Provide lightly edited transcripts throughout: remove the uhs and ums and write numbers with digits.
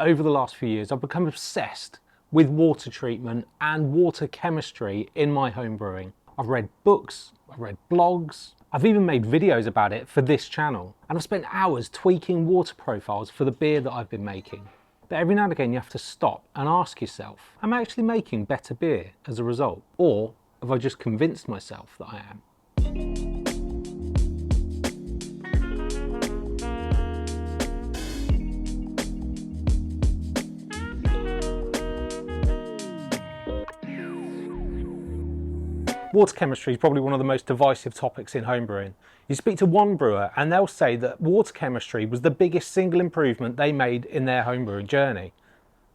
over the last few years, I've become obsessed with water treatment and water chemistry in my home brewing. I've read books, I've read blogs, I've even made videos about it for this channel, and I've spent hours tweaking water profiles for the beer that I've been making. But every now and again you have to stop and ask yourself, am I actually making better beer as a result? Or have I just convinced myself that I am? Water chemistry is probably one of the most divisive topics in homebrewing. You speak to one brewer and they'll say that water chemistry was the biggest single improvement they made in their homebrewing journey.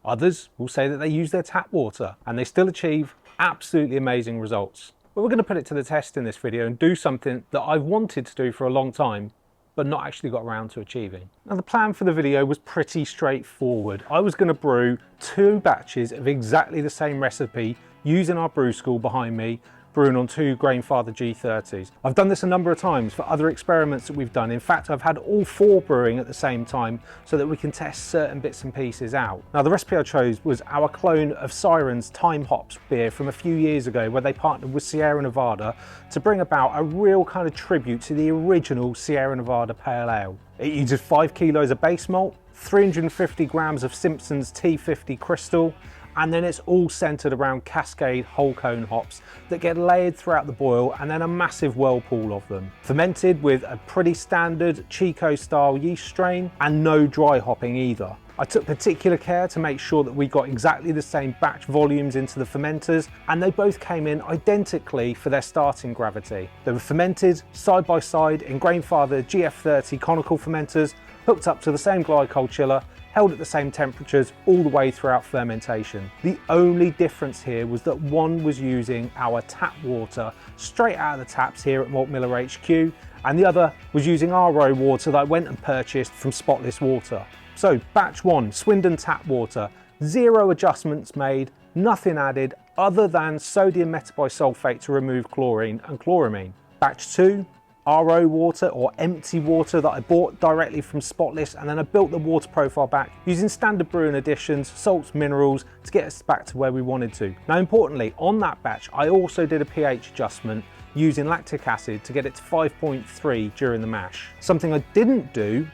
Others will say that they use their tap water and they still achieve absolutely amazing results. But we're going to put it to the test in this video and do something that I've wanted to do for a long time but not actually got around to achieving. Now the plan for the video was pretty straightforward. I was going to brew 2 batches of exactly the same recipe using our brew school behind me, brewing on 2 Grainfather G30s. I've done this a number of times for other experiments that we've done. In fact, I've had all 4 brewing at the same time so that we can test certain bits and pieces out. Now the recipe I chose was our clone of Siren's Time Hops beer from a few years ago, where they partnered with Sierra Nevada to bring about a real kind of tribute to the original Sierra Nevada Pale Ale. It uses 5 kilos of base malt, 350 grams of Simpson's T50 Crystal, and then it's all centered around Cascade whole cone hops that get layered throughout the boil, and then a massive whirlpool of them. Fermented with a pretty standard Chico style yeast strain and no dry hopping either. I took particular care to make sure that we got exactly the same batch volumes into the fermenters, and they both came in identically for their starting gravity. They were fermented side by side in Grainfather GF30 conical fermenters, hooked up to the same glycol chiller, held at the same temperatures all the way throughout fermentation. The only difference here was that one was using our tap water straight out of the taps here at Malt Miller HQ, and the other was using RO water that I went and purchased from Spotless Water. So batch 1, Swindon tap water, 0 adjustments made, nothing added other than sodium metabisulfate to remove chlorine and chloramine. Batch 2, RO water or empty water that I bought directly from Spotless, and then I built the water profile back using standard brewing additions, salts, minerals to get us back to where we wanted to. Now importantly, on that batch I also did a pH adjustment using lactic acid to get it to 5.3 during the mash. Something I didn't do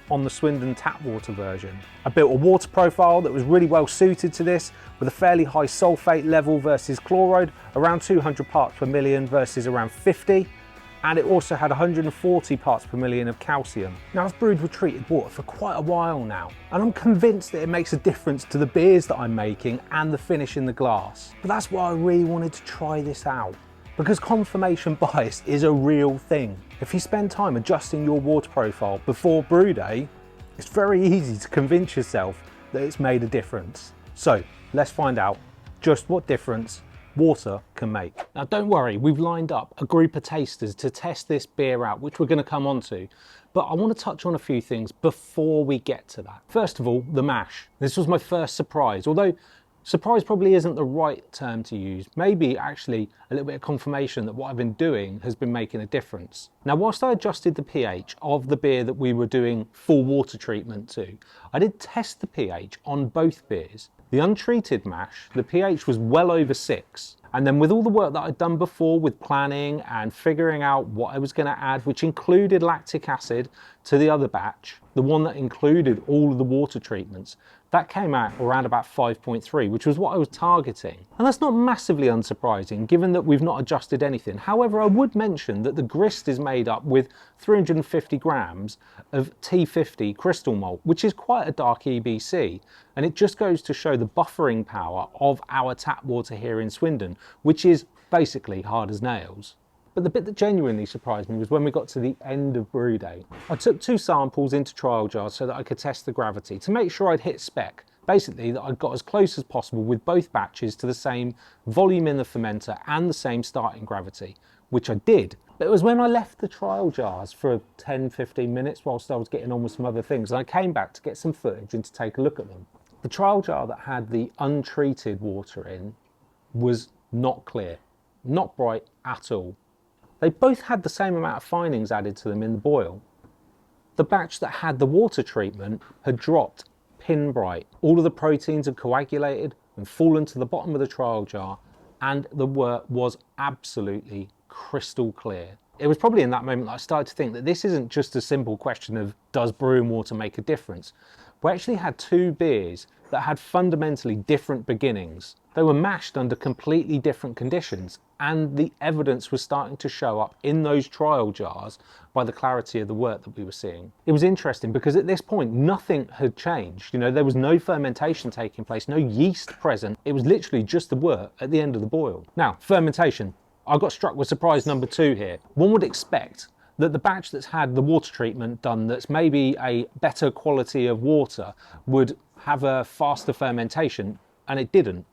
on the Swindon tap water version. I built a water profile that was really well suited to this, with a fairly high sulfate level versus chloride, around 200 parts per million versus around 50. And it also had 140 parts per million of calcium. Now I've brewed with treated water for quite a while now, and I'm convinced that it makes a difference to the beers that I'm making and the finish in the glass. But that's why I really wanted to try this out, because confirmation bias is a real thing. If you spend time adjusting your water profile before brew day, it's very easy to convince yourself that it's made a difference. So let's find out just what difference water can make. Now don't worry, we've lined up a group of tasters to test this beer out, which we're going to come on to, but I want to touch on a few things before we get to that. First of all, the mash. This was my first surprise, although surprise probably isn't the right term to use. Maybe actually a little bit of confirmation that what I've been doing has been making a difference. Now whilst I adjusted the pH of the beer that we were doing full water treatment to, I did test the pH on both beers. The untreated mash, the pH was well over 6. And then with all the work that I'd done before with planning and figuring out what I was going to add, which included lactic acid to the other batch, the one that included all of the water treatments, that came out around about 5.3, which was what I was targeting. And that's not massively unsurprising given that we've not adjusted anything. However, I would mention that the grist is made up with 350 grams of T50 crystal malt, which is quite a dark EBC. And it just goes to show the buffering power of our tap water here in Swindon, which is basically hard as nails. But the bit that genuinely surprised me was when we got to the end of brew day. I took 2 samples into trial jars so that I could test the gravity to make sure I'd hit spec. Basically that I'd got as close as possible with both batches to the same volume in the fermenter and the same starting gravity, which I did. But it was when I left the trial jars for 10-15 minutes whilst I was getting on with some other things, and I came back to get some footage and to take a look at them. The trial jar that had the untreated water in was not clear, not bright at all. They both had the same amount of finings added to them in the boil. The batch that had the water treatment had dropped pin bright. All of the proteins had coagulated and fallen to the bottom of the trial jar, and the wort was absolutely crystal clear. It was probably in that moment that I started to think that this isn't just a simple question of does brewing water make a difference. We actually had two beers that had fundamentally different beginnings. They were mashed under completely different conditions, and the evidence was starting to show up in those trial jars by the clarity of the wort that we were seeing. It was interesting because at this point nothing had changed. You know, there was no fermentation taking place, no yeast present. It was literally just the wort at the end of the boil. Now, fermentation. I got struck with surprise number 2 here. One would expect that the batch that's had the water treatment done, that's maybe a better quality of water, would have a faster fermentation, and it didn't.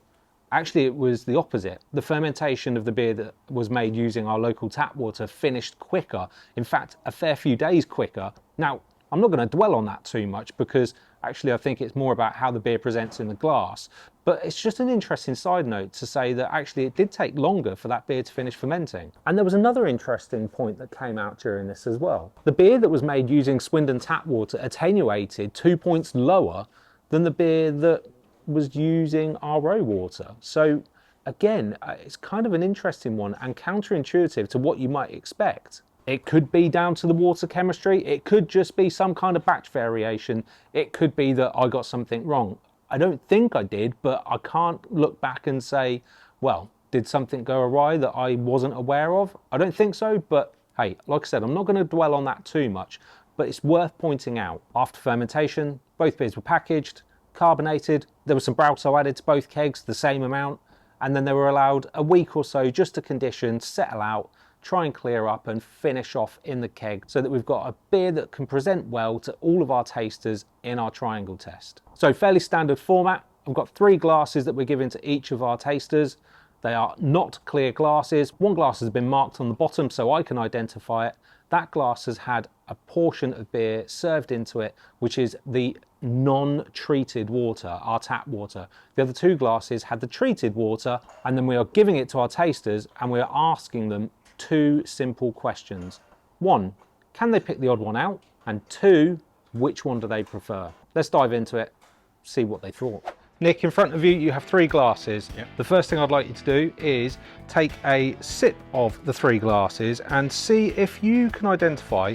Actually, it was the opposite. The fermentation of the beer that was made using our local tap water finished quicker, in fact, a fair few days quicker. Now, I'm not going to dwell on that too much because actually I think it's more about how the beer presents in the glass. But it's just an interesting side note to say that actually it did take longer for that beer to finish fermenting. And there was another interesting point that came out during this as well. The beer that was made using Swindon tap water attenuated 2 points lower than the beer that was using RO water. So again, it's kind of an interesting one and counterintuitive to what you might expect. It could be down to the water chemistry. It could just be some kind of batch variation. It could be that I got something wrong. I don't think I did, but I can't look back and say, well, did something go awry that I wasn't aware of? I don't think so, but hey, like I said, I'm not going to dwell on that too much, but it's worth pointing out. After fermentation, both beers were packaged, carbonated. There was some Brauto added to both kegs, the same amount, and then they were allowed a week or so just to condition, settle out, try and clear up and finish off in the keg so that we've got a beer that can present well to all of our tasters in our triangle test. So fairly standard format. I've got 3 glasses that we're giving to each of our tasters. They are not clear glasses. One glass has been marked on the bottom so I can identify it. That glass has had a portion of beer served into it, which is the non-treated water, our tap water. The other 2 glasses had the treated water, and then we are giving it to our tasters and we are asking them 2 simple questions. 1, can they pick the odd one out? And 2, which one do they prefer? Let's dive into it, see what they thought. Nick, in front of you, you have 3 glasses. Yep. The first thing I'd like you to do is take a sip of the 3 glasses and see if you can identify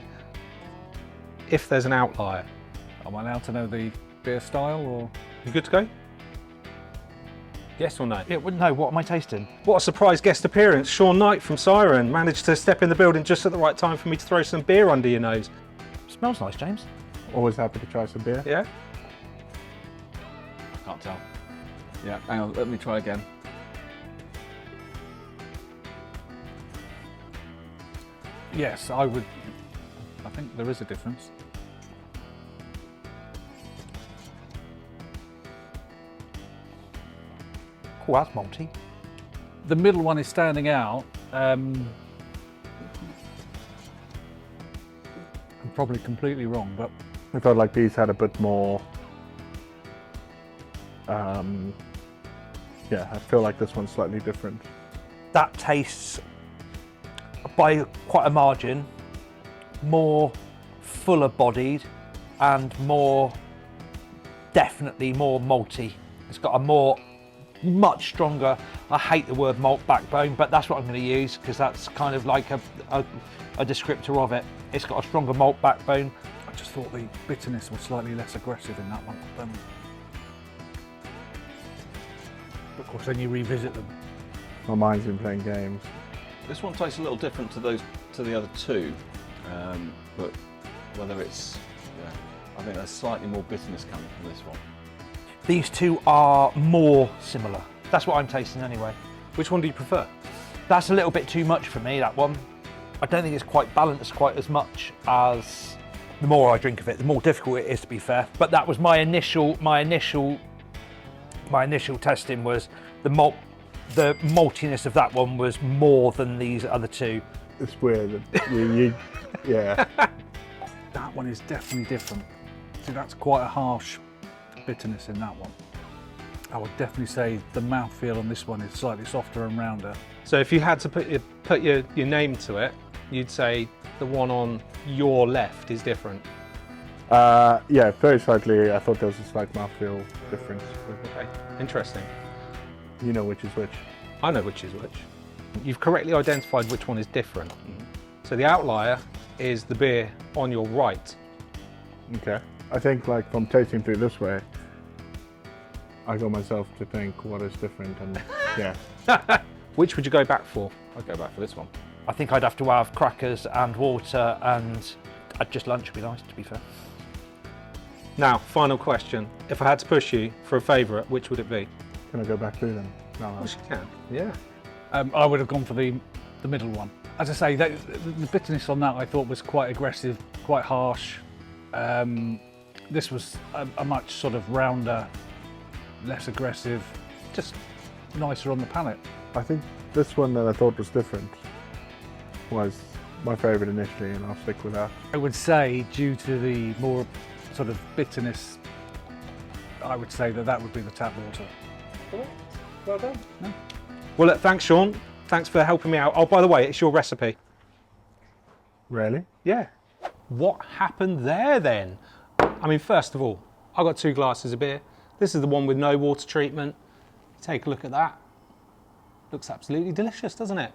if there's an outlier. Am I allowed to know the beer style, or? You good to go? Yes or no? Yeah, well, no, what am I tasting? What a surprise guest appearance. Sean Knight from Siren managed to step in the building just at the right time for me to throw some beer under your nose. Smells nice, James. Always happy to try some beer. Yeah? Can't tell. Yeah, hang on, let me try again. Yes, I think there is a difference. Oh, that's malty. The middle one is standing out. I'm probably completely wrong, but I felt like these had a bit more. Yeah, I feel like this one's slightly different. That tastes, by quite a margin, more fuller bodied and definitely more malty. It's got a much stronger, I hate the word malt backbone, but that's what I'm going to use because that's kind of like a descriptor of it. It's got a stronger malt backbone. I just thought the bitterness was slightly less aggressive in that one. Of course, then you revisit them. My mind's been playing games. This one tastes a little different to the other 2, but whether it's, I think there's slightly more bitterness coming from this one. These 2 are more similar. That's what I'm tasting anyway. Which one do you prefer? That's a little bit too much for me, that one. I don't think it's quite balanced quite as much as the more I drink of it, the more difficult it is, to be fair. But that was my initial testing was the maltiness of that one was more than these other 2. It's weird that yeah. That one is definitely different. See, that's quite a harsh bitterness in that one. I would definitely say the mouthfeel on this one is slightly softer and rounder. So if you had to put your name to it, you'd say the one on your left is different. Yeah, very slightly. I thought there was a slight mouthfeel difference. Okay, interesting. You know which is which. I know which is which. You've correctly identified which one is different. So the outlier is the beer on your right. Okay. I think like from tasting through this way, I got myself to think what is different, and yeah. Which would you go back for? I'd go back for this one. I think I'd have to have crackers and water, and just lunch would be nice, to be fair. Now, final question. If I had to push you for a favourite, which would it be? Can I go back through them? No, Of course you can. Yeah. I would have gone for the middle one. As I say, the bitterness on that I thought was quite aggressive, quite harsh. This was a much sort of rounder, less aggressive, just nicer on the palate. I think this one that I thought was different was my favourite initially, and I'll stick with that. I would say, due to the more sort of bitterness, I would say that would be the tap water. Well done. Well, look, thanks, Sean. Thanks for helping me out. Oh, by the way, it's your recipe. Really? Yeah. What happened there then? I mean, first of all, I got 2 glasses of beer. This is the one with no water treatment. Take a look at that. Looks absolutely delicious, doesn't it?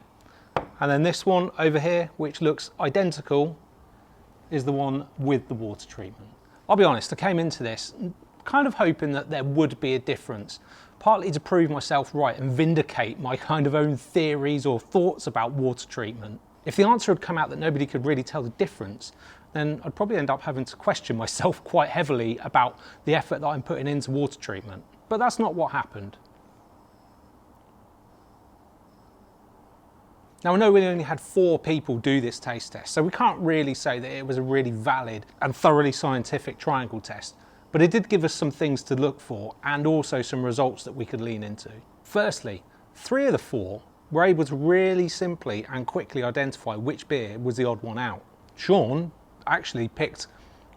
And then this one over here, which looks identical, is the one with the water treatment. I'll be honest, I came into this kind of hoping that there would be a difference, partly to prove myself right and vindicate my kind of own theories or thoughts about water treatment. If the answer had come out that nobody could really tell the difference, then I'd probably end up having to question myself quite heavily about the effort that I'm putting into water treatment. But that's not what happened. Now, I know we only had 4 people do this taste test, so we can't really say that it was a really valid and thoroughly scientific triangle test, but it did give us some things to look for and also some results that we could lean into. Firstly, 3 of the 4 were able to really simply and quickly identify which beer was the odd one out. Sean actually picked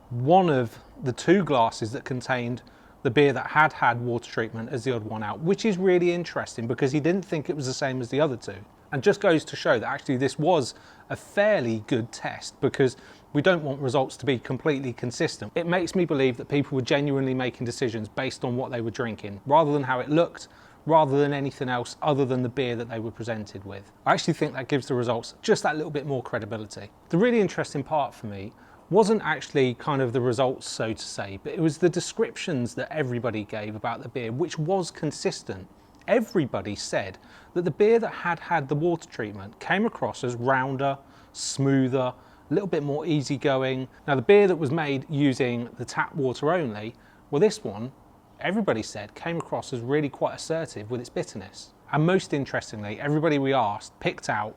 one of the 2 glasses that contained the beer that had had water treatment as the odd one out, which is really interesting because he didn't think it was the same as the other 2. And just goes to show that actually this was a fairly good test, because we don't want results to be completely consistent. It makes me believe that people were genuinely making decisions based on what they were drinking, rather than how it looked, rather than anything else other than the beer that they were presented with. I actually think that gives the results just that little bit more credibility. The really interesting part for me wasn't actually kind of the results, so to say, but it was the descriptions that everybody gave about the beer, which was consistent. Everybody said that the beer that had had the water treatment came across as rounder, smoother, a little bit more easygoing. Now, the beer that was made using the tap water only, well, this one, everybody said, came across as really quite assertive with its bitterness. And most interestingly, everybody we asked picked out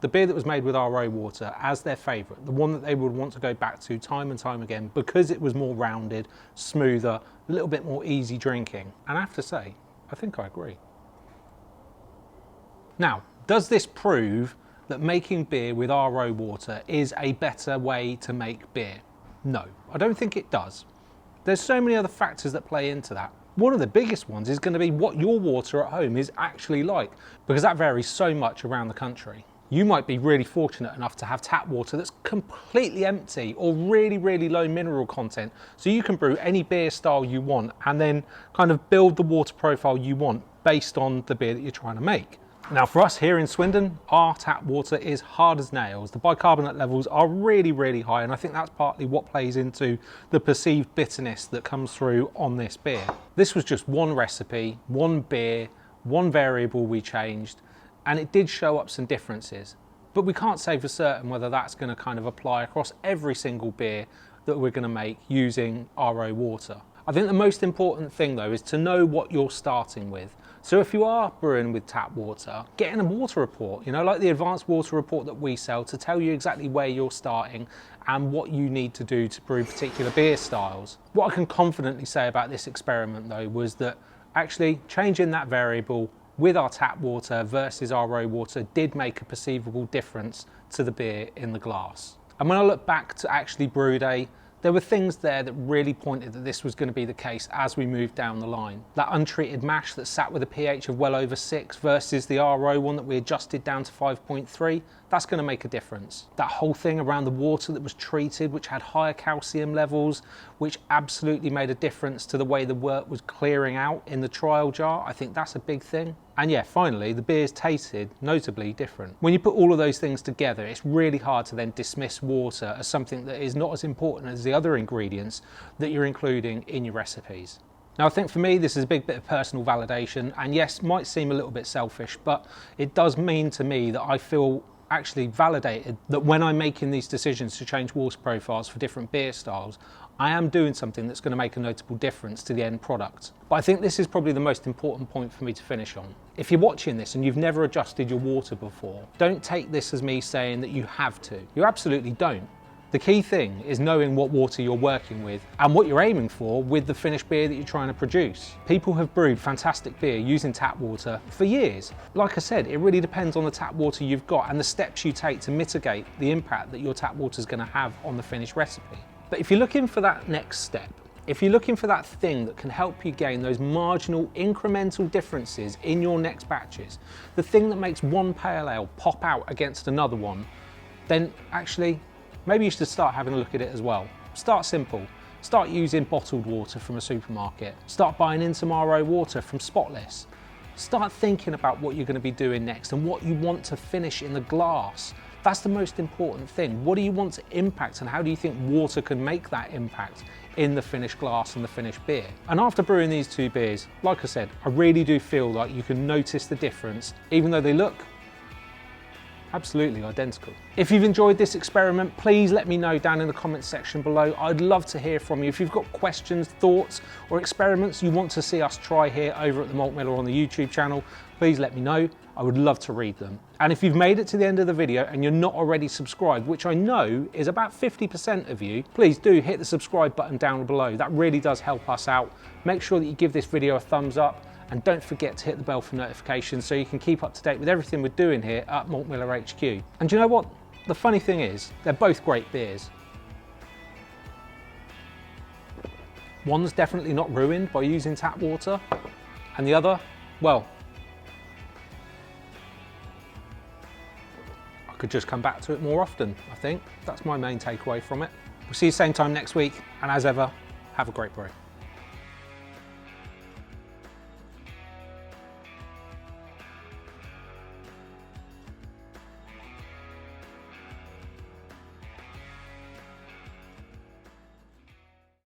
the beer that was made with RO water as their favourite, the one that they would want to go back to time and time again because it was more rounded, smoother, a little bit more easy drinking. And I have to say, I think I agree. Now, does this prove that making beer with RO water is a better way to make beer? No, I don't think it does. There's so many other factors that play into that. One of the biggest ones is going to be what your water at home is actually like, because that varies so much around the country. You might be really fortunate enough to have tap water that's completely empty or really, really low mineral content, so you can brew any beer style you want and then kind of build the water profile you want based on the beer that you're trying to make. Now, for us here in Swindon, our tap water is hard as nails. The bicarbonate levels are really, really high, and I think that's partly what plays into the perceived bitterness that comes through on this beer. This was just one recipe, one beer, one variable we changed, and it did show up some differences, but we can't say for certain whether that's going to kind of apply across every single beer that we're going to make using RO water. I think the most important thing though is to know what you're starting with. So if you are brewing with tap water, getting a water report, like the advanced water report that we sell, to tell you exactly where you're starting and what you need to do to brew particular beer styles. What I can confidently say about this experiment though was that actually changing that variable with our tap water versus RO water did make a perceivable difference to the beer in the glass. And when I look back to actually brew day, There were things there that really pointed that this was going to be the case as we moved down the line. That untreated mash that sat with a pH of well over 6 versus the RO one that we adjusted down to 5.3, that's going to make a difference. That whole thing around the water that was treated, which had higher calcium levels, which absolutely made a difference to the way the wort was clearing out in the trial jar, I think that's a big thing. And yeah, finally, the beers tasted notably different. When you put all of those things together, it's really hard to then dismiss water as something that is not as important as the other ingredients that you're including in your recipes. Now, I think for me, this is a big bit of personal validation, and yes, might seem a little bit selfish, but it does mean to me that I feel actually validated that when I'm making these decisions to change water profiles for different beer styles, I am doing something that's going to make a notable difference to the end product. But I think this is probably the most important point for me to finish on. If you're watching this and you've never adjusted your water before, don't take this as me saying that you have to. You absolutely don't. The key thing is knowing what water you're working with and what you're aiming for with the finished beer that you're trying to produce. People have brewed fantastic beer using tap water for years. Like I said, it really depends on the tap water you've got and the steps you take to mitigate the impact that your tap water is going to have on the finished recipe. But if you're looking for that next step, if you're looking for that thing that can help you gain those marginal incremental differences in your next batches, the thing that makes one pale ale pop out against another one, then actually maybe you should start having a look at it as well. Start simple. Start using bottled water from a supermarket. Start buying in some RO water from Spotless. Start thinking about what you're going to be doing next and what you want to finish in the glass. That's the most important thing. What do you want to impact and how do you think water can make that impact in the finished glass and the finished beer? And after brewing these two beers, like I said, I really do feel like you can notice the difference, even though they look absolutely identical. If you've enjoyed this experiment, please let me know down in the comments section below. I'd love to hear from you. If you've got questions, thoughts, or experiments you want to see us try here over at the Malt Miller on the YouTube channel, please let me know. I would love to read them. And if you've made it to the end of the video and you're not already subscribed, which I know is about 50% of you, please do hit the subscribe button down below. That really does help us out. Make sure that you give this video a thumbs up and don't forget to hit the bell for notifications so you can keep up to date with everything we're doing here at Malt Miller HQ. And you know what? The funny thing is, they're both great beers. One's definitely not ruined by using tap water, and the other, well, I could just come back to it more often, I think. That's my main takeaway from it. We'll see you same time next week, and as ever, have a great brew.